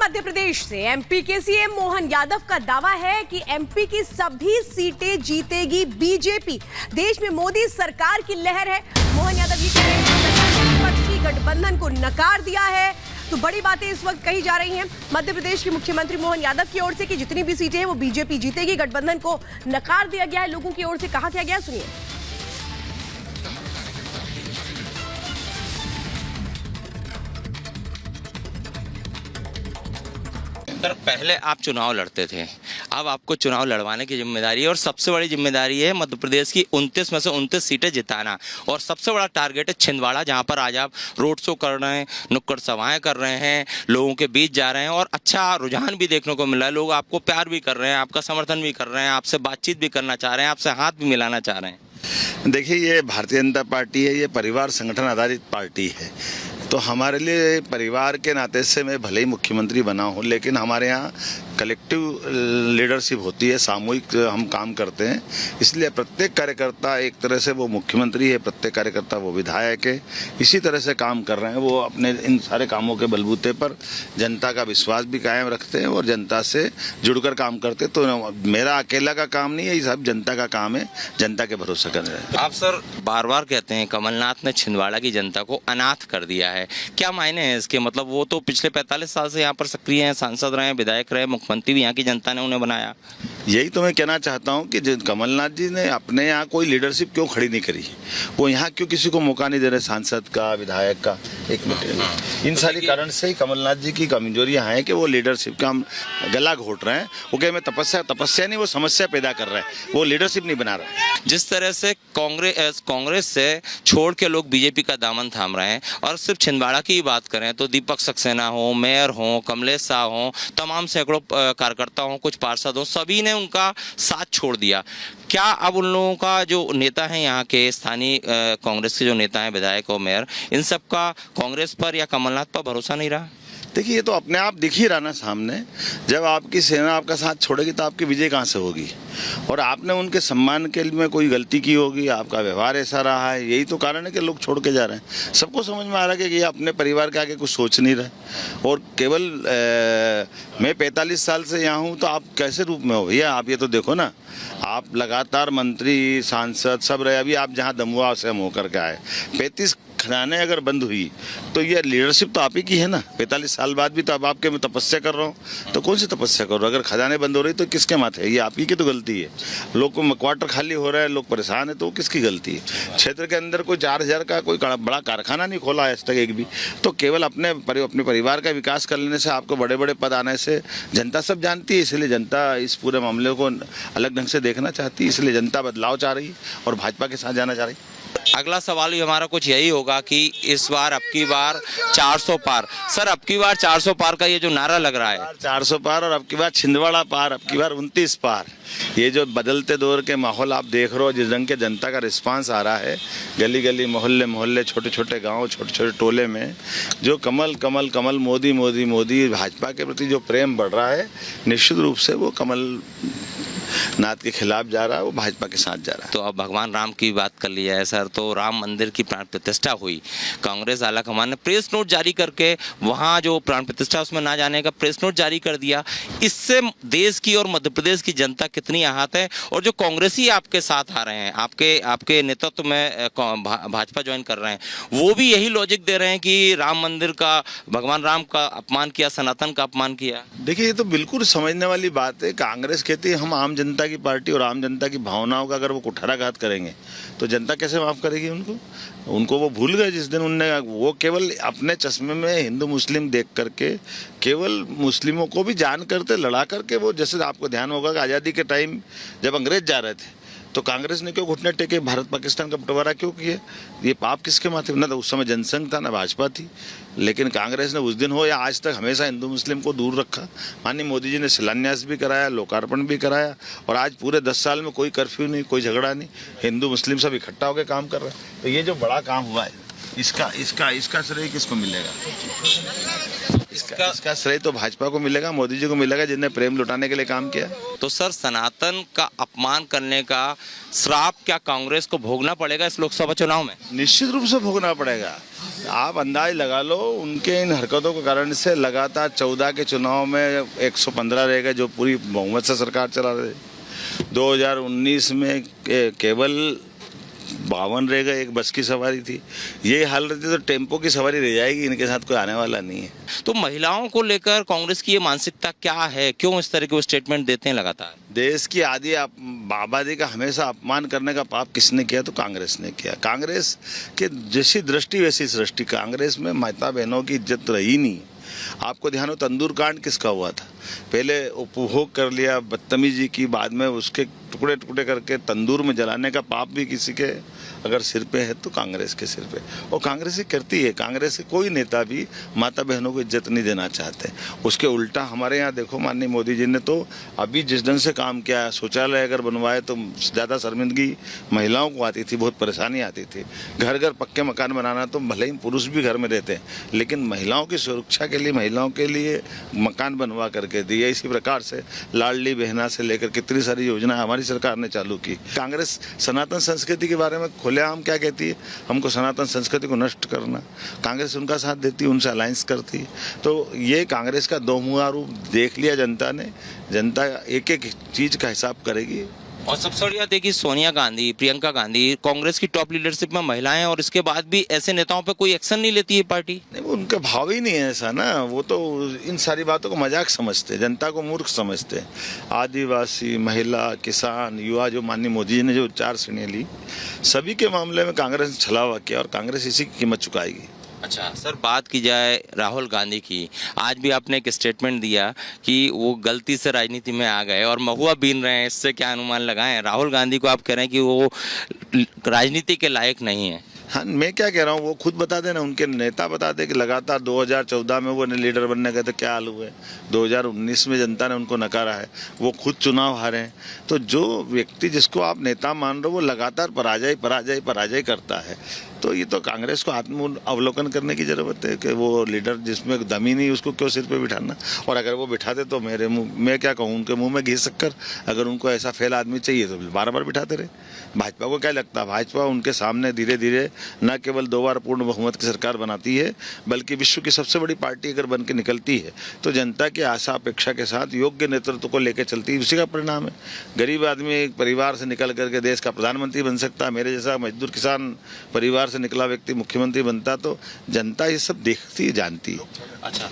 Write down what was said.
मध्य प्रदेश से एमपी के सीएम मोहन यादव का दावा है कि एमपी की सभी सीटें जीतेगी बीजेपी। देश में मोदी सरकार की लहर है। मोहन यादव ये कह रहे हैं विपक्षी गठबंधन को नकार दिया है। तो बड़ी बातें इस वक्त कही जा रही हैं मध्य प्रदेश के मुख्यमंत्री मोहन यादव की ओर से कि जितनी भी सीटें हैं वो बीजेपी जीतेगी। गठबंधन को नकार दिया गया है। लोगों की ओर से कहा क्या गया, सुनिए। सर, पहले आप चुनाव लड़ते थे, अब आपको चुनाव लड़वाने की जिम्मेदारी है और सबसे बड़ी जिम्मेदारी है मध्य प्रदेश की 29 में से 29 सीटें जिताना। और सबसे बड़ा टारगेट है छिंदवाड़ा, जहां पर आज आप रोड शो कर रहे हैं, नुक्कड़ सभाएं कर रहे हैं, लोगों के बीच जा रहे हैं और अच्छा रुझान भी देखने को मिल रहा है। लोग आपको प्यार भी कर रहे हैं, आपका समर्थन भी कर रहे हैं, आपसे बातचीत भी करना चाह रहे हैं, आपसे हाथ भी मिलाना चाह रहे हैं। देखिए, ये भारतीय जनता पार्टी है, ये परिवार संगठन आधारित पार्टी है। तो हमारे लिए परिवार के नाते से मैं भले ही मुख्यमंत्री बना हूँ, लेकिन हमारे यहाँ कलेक्टिव लीडरशिप होती है, सामूहिक हम काम करते हैं। इसलिए प्रत्येक कार्यकर्ता एक तरह से वो मुख्यमंत्री है, प्रत्येक कार्यकर्ता वो विधायक है। इसी तरह से काम कर रहे हैं। वो अपने इन सारे कामों के बलबूते पर जनता का विश्वास भी कायम रखते हैं और जनता से जुड़कर काम करते हैं। तो मेरा अकेला का काम नहीं है, ये सब जनता का काम है, जनता के भरोसे कर रहे हैं। आप सर बार बार कहते हैं कमलनाथ ने छिंदवाड़ा की जनता को अनाथ कर दिया है, क्या मायने हैं इसके? मतलब वो तो पिछले 45 साल से यहाँ पर सक्रिय हैं, सांसद रहे, विधायक रहे, मुख्यमंत्री भी यहाँ की जनता ने उन्हें बनाया। यही तो मैं कहना चाहता हूँ कि कमलनाथ जी ने अपने यहाँ कोई लीडरशिप क्यों खड़ी नहीं करी, वो यहाँ क्यों किसी को मौका नहीं दे रहे, सांसद का, विधायक का। एक मिनट, इन सारी कारण से ही कमलनाथ जी की कमजोरियाँ हैं कि वो लीडरशिप का गला घोट रहे हैं। वो कहे मैं तपस्या नहीं, वो समस्या पैदा कर रहे हैं, वो लीडरशिप नहीं बना रहे। जिस तरह से कांग्रेस से छोड़ के लोग बीजेपी का दामन थाम रहे हैं, और सिर्फ छिंदवाड़ा की बात करें तो दीपक सक्सेना हो, मेयर हो, कमलेश शाह हो, तमाम सैकड़ों कार्यकर्ता हो, कुछ पार्षद हो, सभी ने उनका साथ छोड़ दिया। क्या अब उन लोगों का जो नेता है, यहाँ के स्थानीय कांग्रेस के जो नेता हैं, विधायक और मेयर, इन सब का कांग्रेस पर या कमलनाथ पर भरोसा नहीं रहा? देखिए, ये तो अपने आप दिख ही रहा ना सामने। जब आपकी सेना आपका साथ छोड़ेगी तो आपकी विजय कहाँ से होगी? और आपने उनके सम्मान के लिए कोई गलती की होगी, आपका व्यवहार ऐसा रहा है, यही तो कारण है कि लोग छोड़ के जा रहे हैं। सबको समझ में आ रहा है कि ये अपने परिवार के आगे कुछ सोच नहीं रहे। और केवल मैं 45 साल से यहाँ हूँ, तो आप कैसे रूप में हो भैया? आप ये तो देखो ना, आप लगातार मंत्री, सांसद सब रहे। अभी आप जहाँ दमुआ से हम होकर के आए, 35 खदानें अगर बंद हुई तो ये लीडरशिप तो आप ही की है ना। 45 साल बाद भी तो अब आपके मैं तपस्या कर रहा हूँ, तो कौन सी तपस्या कर रहा हूँ? अगर खदानें बंद हो रही तो किसके माथे है? ये आप ही की तो गलती है। लोग को क्वार्टर खाली हो रहा है, लोग परेशान है, तो किसकी गलती है? क्षेत्र के अंदर कोई 4000 का कोई बड़ा कारखाना नहीं खोला आज तक एक भी। तो केवल अपने परिवार का विकास कर लेने से, आपको बड़े बड़े पद आने से जनता सब जानती है। इसलिए जनता इस पूरे मामले को अलग ढंग से देखना चाहती है, इसलिए जनता बदलाव चाह रही है और भाजपा के साथ जाना चाह रही है। अगला सवाल भी हमारा कुछ यही होगा कि इस बार अब की बार 400 पार। सर, अब की बार 400 पार का ये जो नारा लग रहा है, 400 पार, और अब की बार छिंदवाड़ा पार, अब की बार 29 पार। ये जो बदलते दौर के माहौल आप देख रहे हो, जिस रंग के जनता का रिस्पांस आ रहा है, गली गली, मोहल्ले मोहल्ले, छोटे छोटे गांव, छोटे छोटे टोले में जो कमल कमल कमल, मोदी मोदी मोदी, भाजपा के प्रति जो प्रेम बढ़ रहा है, निश्चित रूप से वो कमल नाथ के खिलाफ जा रहा है, वो भाजपा के साथ जा रहा है। तो अब भगवान राम की बात कर लिया है सर, तो राम मंदिर की प्राण प्रतिष्ठा हुई, कांग्रेस आलाकमान ने प्रेस नोट जारी करके वहाँ जो प्राण प्रतिष्ठा उसमें ना जाने का प्रेस नोट जारी कर दिया। इससे देश की और मध्य प्रदेश की जनता कितनी आहत है? और जो कांग्रेसी आपके साथ आ रहे हैं, आपके नेतृत्व में भाजपा ज्वाइन कर रहे हैं, वो भी यही लॉजिक दे रहे हैं कि राम मंदिर का, भगवान राम का अपमान किया, सनातन का अपमान किया। देखिए, ये तो बिल्कुल समझने वाली बात है। कांग्रेस कहती है हम आम जनता की पार्टी, और आम जनता की भावनाओं का अगर वो कुठाराघात करेंगे तो जनता कैसे माफ करेगी उनको? वो भूल गए जिस दिन उनने, वो केवल अपने चश्मे में हिंदू मुस्लिम देख करके, केवल मुस्लिमों को भी जान करते लड़ा करके, वो जैसे आपको ध्यान होगा कि आज़ादी के टाइम जब अंग्रेज जा रहे थे तो कांग्रेस ने क्यों घुटने टेके, भारत पाकिस्तान का बंटवारा क्यों किया? ये पाप किसके माथे? ना तो उस समय जनसंघ था, ना भाजपा थी, लेकिन कांग्रेस ने उस दिन हो या आज तक हमेशा हिंदू मुस्लिम को दूर रखा। माननीय मोदी जी ने शिलान्यास भी कराया, लोकार्पण भी कराया, और आज पूरे 10 साल में कोई कर्फ्यू नहीं, कोई झगड़ा नहीं, हिंदू मुस्लिम सब इकट्ठा होकर काम कर रहे हैं। तो ये जो बड़ा काम हुआ है, इसका श्रेय किसको मिलेगा? इसका श्रेय तो भाजपा को मिलेगा, मोदी जी को मिलेगा, जिन्हें प्रेम लुटाने के लिए काम किया। तो सर, सनातन का अपमान करने का श्राप क्या कांग्रेस को भोगना पड़ेगा इस लोकसभा चुनाव में? निश्चित रूप से भोगना पड़ेगा। आप अंदाज लगा लो, उनके इन हरकतों के कारण से लगातार 14 के चुनाव में 115 रह गए, जो पूरी बहुमत से सरकार चला रहे। 2019 में केवल 52 रह गए, एक बस की सवारी थी। ये हाल रहती तो टेम्पो की सवारी रह जाएगी, इनके साथ कोई आने वाला नहीं है। तो महिलाओं को लेकर कांग्रेस की ये मानसिकता क्या है, क्यों इस तरह के वो स्टेटमेंट देते हैं लगातार? देश की आदि आबादी का हमेशा अपमान करने का पाप किसने किया? तो कांग्रेस ने किया। कांग्रेस के जैसी दृष्टि वैसी सृष्टि। कांग्रेस में माता बहनों की इज्जत रही नहीं। आपको ध्यान हो, तंदूर कांड किसका हुआ था? पहले उपभोग कर लिया बदतमीजी की, बाद में उसके टुकड़े टुकड़े करके तंदूर में जलाने का पाप भी किसी के अगर सिर पे है तो कांग्रेस के सिर पे। और कांग्रेस ही करती है। कांग्रेस के कोई नेता भी माता बहनों को इज्जत नहीं देना चाहते। उसके उल्टा हमारे यहाँ देखो, माननीय मोदी जी ने तो अभी जिस ढंग से काम किया है, शौचालय अगर बनवाए तो ज़्यादा शर्मिंदगी महिलाओं को आती थी, बहुत परेशानी आती थी। घर घर पक्के मकान बनाना तो भले ही पुरुष भी घर में रहते हैं, लेकिन महिलाओं की सुरक्षा के लिए, महिलाओं के लिए मकान बनवा करके दिए। इसी प्रकार से लाडली बहना से लेकर कितनी सारी योजना हमारी सरकार ने चालू की। कांग्रेस सनातन संस्कृति के बारे में खुलेआम क्या कहती है? हमको सनातन संस्कृति को नष्ट करना। कांग्रेस उनका साथ देती, उनसे अलायंस करती। तो ये कांग्रेस का दोमुहा रूप देख लिया जनता ने। जनता एक एक चीज का हिसाब करेगी। और सबसे बढ़िया देखिए, सोनिया गांधी, प्रियंका गांधी कांग्रेस की टॉप लीडरशिप में महिलाएं हैं, और इसके बाद भी ऐसे नेताओं पे कोई एक्शन नहीं लेती है पार्टी। नहीं, वो उनका भाव ही नहीं है ऐसा ना। वो तो इन सारी बातों को मजाक समझते, जनता को मूर्ख समझते। आदिवासी, महिला, किसान, युवा, जो माननीय मोदी जी ने जो 4 श्रेणियां ली, सभी के मामले में कांग्रेस ने छलावा किया और कांग्रेस इसी की कीमत चुकाएगी। अच्छा सर, बात की जाए राहुल गांधी की, आज भी आपने एक स्टेटमेंट दिया कि वो गलती से राजनीति में आ गए और महुआ बीन रहे हैं। इससे क्या अनुमान लगाएं? राहुल गांधी को आप कह रहे हैं कि वो राजनीति के लायक नहीं है। हाँ, मैं क्या कह रहा हूँ, वो खुद बता देना, उनके नेता बता दे कि लगातार 2014 में वो लीडर बनने गए तो क्या हाल हुए। 2019 में जनता ने उनको नकारा है, वो खुद चुनाव हारे हैं। तो जो व्यक्ति जिसको आप नेता मान रहे हो, वो लगातार पराजय करता है। तो ये तो कांग्रेस को आत्म अवलोकन करने की जरूरत है कि वो लीडर जिसमें दम ही नहीं, उसको क्यों सिर पे बिठाना। और अगर वो बिठाते तो मेरे मुंह, मैं क्या कहूँ, उनके मुंह में घी शक्कर। अगर उनको ऐसा फेल आदमी चाहिए तो बार बिठाते रहे। भाजपा को क्या लगता है? भाजपा उनके सामने धीरे धीरे न केवल 2 बार पूर्ण बहुमत की सरकार बनाती है, बल्कि विश्व की सबसे बड़ी पार्टी अगर बन के निकलती है तो जनता की आशा अपेक्षा के साथ योग्य नेतृत्व को लेकर चलती है। उसी का परिणाम है। गरीब आदमी एक परिवार से निकल करके देश का प्रधानमंत्री बन सकता है। मेरे जैसा मजदूर किसान परिवार से निकला व्यक्ति मुख्यमंत्री बनता, तो जनता ये सब देखती जानती है। अच्छा।